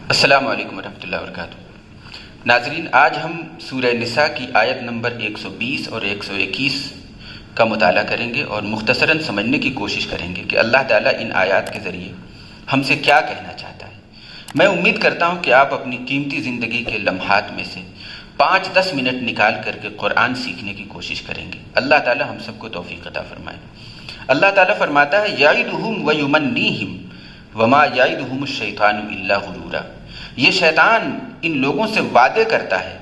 السلام علیکم ورحمۃ اللہ وبرکاتہ۔ ناظرین، آج ہم سورہ نساء کی آیت نمبر 120 اور 121 کا مطالعہ کریں گے اور مختصراً سمجھنے کی کوشش کریں گے کہ اللہ تعالیٰ ان آیات کے ذریعے ہم سے کیا کہنا چاہتا ہے۔ میں امید کرتا ہوں کہ آپ اپنی قیمتی زندگی کے لمحات میں سے 5-10 منٹ نکال کر کے قرآن سیکھنے کی کوشش کریں گے۔ اللہ تعالیٰ ہم سب کو توفیق عطا فرمائے۔ اللہ تعالیٰ فرماتا ہے یعدہم ویمنیہم وما یعدہم الشیطان الا غرورا۔ یہ شیطان ان لوگوں سے وعدے کرتا ہے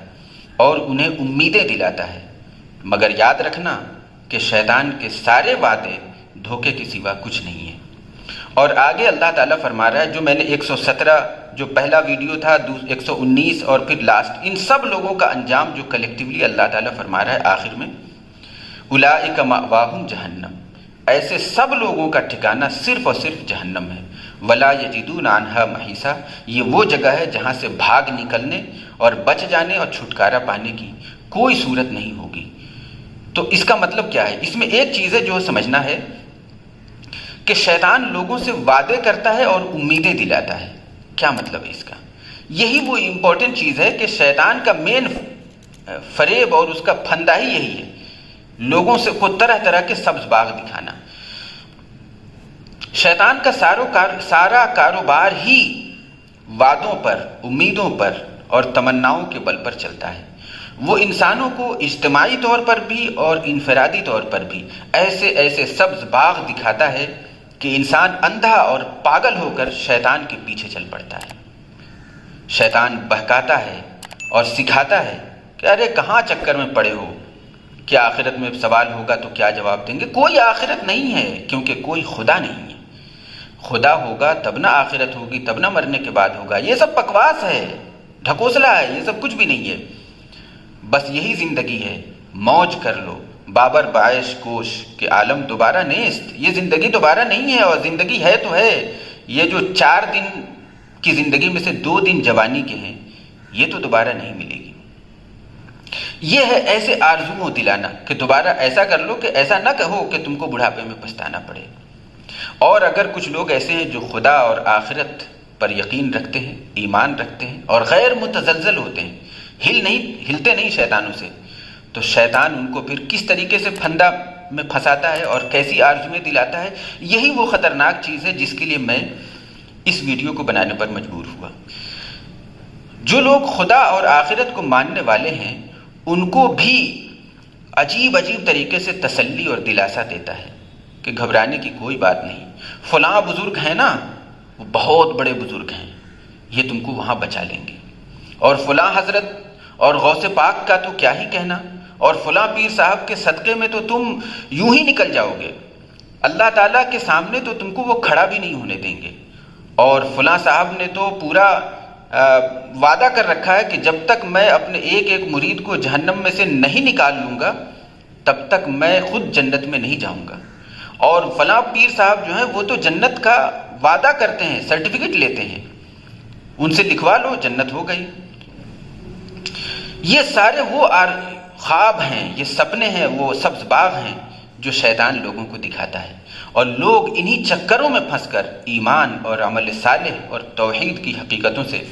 اور انہیں امیدیں دلاتا ہے، مگر یاد رکھنا کہ شیطان کے سارے وعدے دھوکے کے سوا کچھ نہیں ہیں۔ اور آگے اللہ تعالیٰ فرما رہا ہے، جو میں نے 117 جو پہلا ویڈیو تھا، 119 اور پھر لاسٹ، ان سب لوگوں کا انجام جو کلیکٹیولی اللہ تعالیٰ فرما رہا ہے آخر میں، اولئک مأواہم جہنم، ایسے سب لوگوں کا ٹھکانہ صرف اور صرف جہنم ہے۔ ولا یجدون عنہا محیصا، یہ وہ جگہ ہے جہاں سے بھاگ نکلنے اور بچ جانے اور چھٹکارا پانے کی کوئی صورت نہیں ہوگی۔ تو اس کا مطلب کیا ہے؟ اس میں ایک چیز ہے جو سمجھنا ہے کہ شیطان لوگوں سے وعدے کرتا ہے اور امیدیں دلاتا ہے۔ کیا مطلب ہے اس کا؟ یہی وہ امپورٹنٹ چیز ہے کہ شیطان کا مین فریب اور اس کا پھندا ہی یہی ہے، لوگوں سے کو طرح طرح کے سبز باغ دکھانا۔ شیطان کا سارا کاروبار ہی وعدوں پر، امیدوں پر اور تمناؤں کے بل پر چلتا ہے۔ وہ انسانوں کو اجتماعی طور پر بھی اور انفرادی طور پر بھی ایسے سبز باغ دکھاتا ہے کہ انسان اندھا اور پاگل ہو کر شیطان کے پیچھے چل پڑتا ہے۔ شیطان بہکاتا ہے اور سکھاتا ہے کہ ارے کہاں چکر میں پڑے ہو، کیا آخرت میں سوال ہوگا تو کیا جواب دیں گے؟ کوئی آخرت نہیں ہے، کیونکہ کوئی خدا نہیں ہے۔ خدا ہوگا تب نہ آخرت ہوگی، تب نہ مرنے کے بعد ہوگا۔ یہ سب بکواس ہے، ڈھکوسلا ہے، یہ سب کچھ بھی نہیں ہے۔ بس یہی زندگی ہے، موج کر لو، بابر بعیش کوش کہ عالم دوبارہ نیست۔ یہ زندگی دوبارہ نہیں ہے، اور زندگی ہے تو ہے، یہ جو 4 دن کی زندگی میں سے 2 دن جوانی کے ہیں، یہ تو دوبارہ نہیں ملے گی۔ یہ ہے ایسے آرزوؤں دلانا کہ دوبارہ ایسا کر لو کہ ایسا نہ کہو کہ تم کو بڑھاپے میں پچھتانا پڑے۔ اور اگر کچھ لوگ ایسے ہیں جو خدا اور آخرت پر یقین رکھتے ہیں، ایمان رکھتے ہیں اور غیر متزلزل ہوتے ہیں، ہلتے نہیں شیطانوں سے، تو شیطان ان کو پھر کس طریقے سے پھندا میں پھنساتا ہے اور کیسی آرزویں دلاتا ہے، یہی وہ خطرناک چیز ہے جس کے لیے میں اس ویڈیو کو بنانے پر مجبور ہوا۔ جو لوگ خدا اور آخرت کو ماننے والے ہیں، ان کو بھی عجیب طریقے سے تسلی اور دلاسا دیتا ہے کہ گھبرانے کی کوئی بات نہیں، فلاں بزرگ ہیں نا، وہ بہت بڑے بزرگ ہیں، یہ تم کو وہاں بچا لیں گے، اور فلاں حضرت اور غوث پاک کا تو کیا ہی کہنا، اور فلاں پیر صاحب کے صدقے میں تو تم یوں ہی نکل جاؤ گے، اللہ تعالیٰ کے سامنے تو تم کو وہ کھڑا بھی نہیں ہونے دیں گے، اور فلاں صاحب نے تو پورا وعدہ کر رکھا ہے کہ جب تک میں اپنے ایک مرید کو جہنم میں سے نہیں نکال لوں گا تب تک میں خود جنت میں نہیں جاؤں گا، اور فلاں پیر صاحب جو ہیں وہ تو جنت کا وعدہ کرتے ہیں، سرٹیفکیٹ لیتے ہیں، ان سے لکھوا لو جنت ہو گئی۔ یہ سارے وہ خواب ہیں، یہ سپنے ہیں، وہ سبز باغ ہیں جو شیطان لوگوں کو دکھاتا ہے، اور لوگ انہی چکروں میں پھنس کر ایمان اور عمل صالح اور توحید کی حقیقتوں سے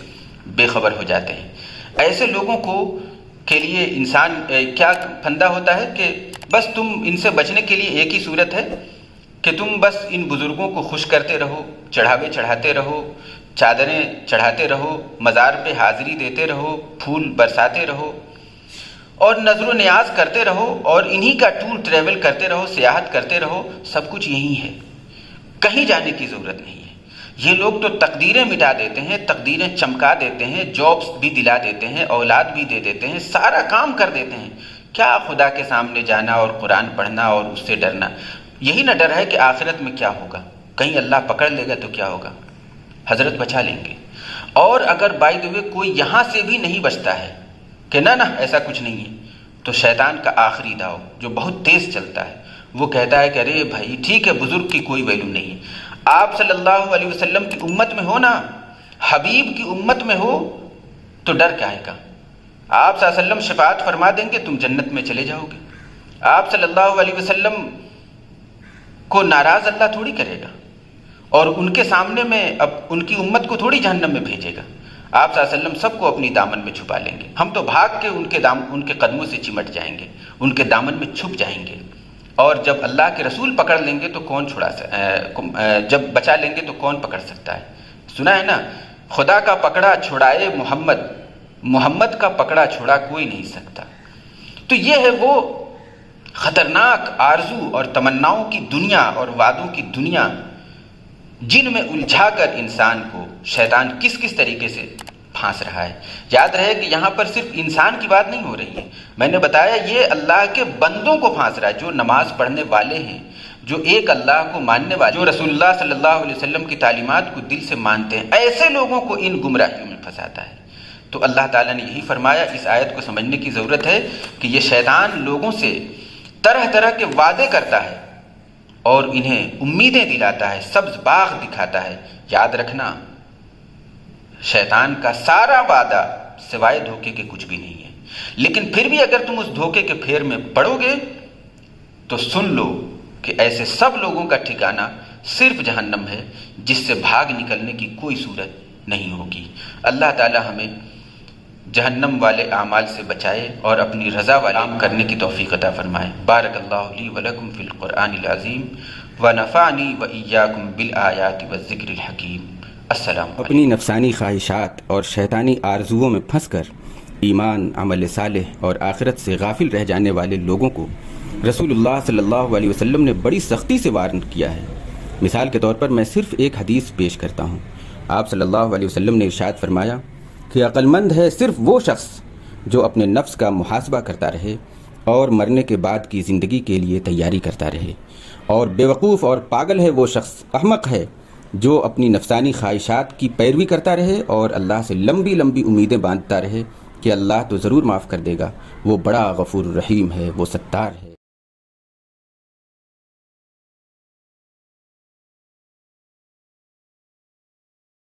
بے خبر ہو جاتے ہیں۔ ایسے لوگوں کے لیے انسان کیا پھندا ہوتا ہے کہ بس تم ان سے بچنے کے لیے ایک ہی صورت ہے کہ تم بس ان بزرگوں کو خوش کرتے رہو، چڑھاوے چڑھاتے رہو، چادریں چڑھاتے رہو، مزار پہ حاضری دیتے رہو، پھول برساتے رہو، اور نظر و نیاز کرتے رہو، اور انہی کا ٹور ٹریول کرتے رہو، سیاحت کرتے رہو، سب کچھ یہی ہے، کہیں جانے کی ضرورت نہیں ہے۔ یہ لوگ تو تقدیریں مٹا دیتے ہیں، تقدیریں چمکا دیتے ہیں، جابس بھی دلا دیتے ہیں، اولاد بھی دے دیتے ہیں، سارا کام کر دیتے ہیں۔ کیا خدا کے سامنے جانا اور قرآن پڑھنا اور اس سے ڈرنا؟ یہی نہ ڈر ہے کہ آخرت میں کیا ہوگا، کہیں اللہ پکڑ لے گا تو کیا ہوگا، حضرت بچا لیں گے۔ اور اگر بائی دی وے کوئی یہاں سے بھی نہیں بچتا ہے کہ نہ ایسا کچھ نہیں ہے، تو شیطان کا آخری داؤ جو بہت تیز چلتا ہے، وہ کہتا ہے کہ ارے بھائی ٹھیک ہے، بزرگ کی کوئی ویلو نہیں ہے، آپ صلی اللہ علیہ وسلم کی امت میں ہو نا، حبیب کی امت میں ہو تو ڈر کیا ہے کا؟ آپ صلی اللہ علیہ وسلم شفاعت فرما دیں گے، تم جنت میں چلے جاؤ گے۔ آپ صلی اللہ علیہ وسلم کو ناراض اللہ تھوڑی کرے گا، اور ان کے سامنے میں اب ان کی امت کو تھوڑی جہنم میں بھیجے گا۔ آپ صلی اللہ علیہ وسلم سب کو اپنی دامن میں چھپا لیں گے، ہم تو بھاگ کے ان کے قدموں سے چمٹ جائیں گے، ان کے دامن میں چھپ جائیں گے، اور جب اللہ کے رسول پکڑ لیں گے تو جب بچا لیں گے تو کون پکڑ سکتا ہے؟ سنا ہے نا، خدا کا پکڑا چھڑائے محمد، محمد کا پکڑا چھڑا کوئی نہیں سکتا۔ تو یہ ہے وہ خطرناک آرزو اور تمناؤں کی دنیا اور وعدوں کی دنیا جن میں الجھا کر انسان کو شیطان کس کس طریقے سے پھانس رہا ہے۔ یاد رہے کہ یہاں پر صرف انسان کی بات نہیں ہو رہی ہے، میں نے بتایا یہ اللہ کے بندوں کو پھانس رہا ہے، جو نماز پڑھنے والے ہیں، جو ایک اللہ کو ماننے والے، جو رسول اللہ صلی اللہ علیہ وسلم کی تعلیمات کو دل سے مانتے ہیں، ایسے لوگوں کو ان گمراہیوں میں پھنساتا ہے۔ تو اللہ تعالیٰ نے یہی فرمایا، اس آیت کو سمجھنے کی ضرورت ہے کہ یہ شیطان لوگوں سے طرح طرح کے وعدے کرتا ہے اور انہیں امیدیں دلاتا ہے، سبز باغ دکھاتا ہے۔ یاد رکھنا، شیطان کا سارا وعدہ سوائے دھوکے کے کچھ بھی نہیں ہے، لیکن پھر بھی اگر تم اس دھوکے کے پھیر میں پڑو گے تو سن لو کہ ایسے سب لوگوں کا ٹھکانہ صرف جہنم ہے، جس سے بھاگ نکلنے کی کوئی صورت نہیں ہوگی۔ اللہ تعالی ہمیں جہنم والے اعمال سے بچائے اور اپنی رضا والے کام کرنے کی توفیق عطا فرمائے۔ بارک اللہ لی ولکم فی القرآن العظیم ونفعنی وإیاکم بالآیات والذکر الحکیم۔ السلام علیکم۔ اپنی نفسانی خواہشات اور شیطانی آرزوؤں میں پھنس کر ایمان، عمل صالح اور آخرت سے غافل رہ جانے والے لوگوں کو رسول اللہ صلی اللہ علیہ وسلم نے بڑی سختی سے وارن کیا ہے۔ مثال کے طور پر میں صرف ایک حدیث پیش کرتا ہوں۔ آپ صلی اللہ علیہ وسلم نے ارشاد فرمایا کہ عقل مند ہے صرف وہ شخص جو اپنے نفس کا محاسبہ کرتا رہے اور مرنے کے بعد کی زندگی کے لیے تیاری کرتا رہے، اور بیوقوف اور پاگل ہے وہ شخص، احمق ہے، جو اپنی نفسانی خواہشات کی پیروی کرتا رہے اور اللہ سے لمبی لمبی امیدیں باندھتا رہے کہ اللہ تو ضرور معاف کر دے گا، وہ بڑا غفور رحیم ہے، وہ ستار ہے۔